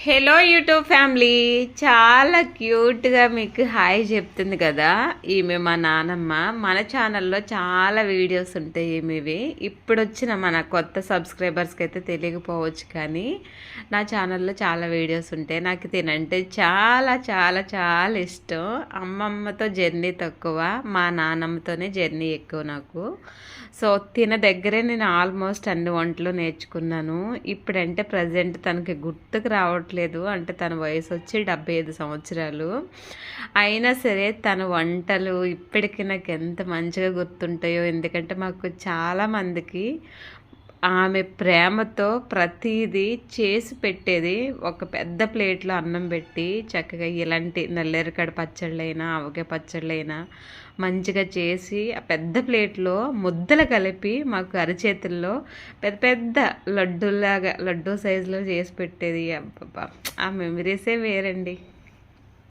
Hello YouTube family, చాలా క్యూట్గా మీకు హాయ్ చెప్తుంది కదా. ఈమె మా నానమ్మ. మన ఛానల్లో చాలా వీడియోస్ ఉంటాయి ఈమెవి. ఇప్పుడు వచ్చిన మన కొత్త సబ్స్క్రైబర్స్కి అయితే తెలియకపోవచ్చు, కానీ నా ఛానల్లో చాలా వీడియోస్ ఉంటాయి. నాకు తినంటే చాలా చాలా చాలా ఇష్టం. అమ్మమ్మతో జర్నీ తక్కువ, మా నానమ్మతోనే జర్నీ ఎక్కువ నాకు. సో తిన దగ్గరే నేను ఆల్మోస్ట్ అన్ని వంటలు నేర్చుకున్నాను. ఇప్పుడంటే ప్రజెంట్ తనకి గుర్తుకు రావట్లేదు, అంటే తన వయసు వచ్చి 75 సంవత్సరాలు అయినా సరే తన వంటలు ఇప్పటికీ నాకు ఎంత మంచిగా గుర్తుంటాయో. ఎందుకంటే మాకు చాలామందికి ఆమె ప్రేమతో ప్రతిదీ చేసి పెట్టేది. ఒక పెద్ద ప్లేట్లో అన్నం పెట్టి చక్కగా ఇలాంటి నల్లేరుకాడ పచ్చళ్ళైనా ఆవకాయ పచ్చళ్ళైనా మంచిగా చేసి ఆ పెద్ద ప్లేట్లో ముద్దలు కలిపి మాకు అరచేతుల్లో పెద్ద పెద్ద లడ్డూలాగా లడ్డూ సైజులో చేసి పెట్టేది. అబ్బబ్బా, ఆ మెమరీసే వేరండి.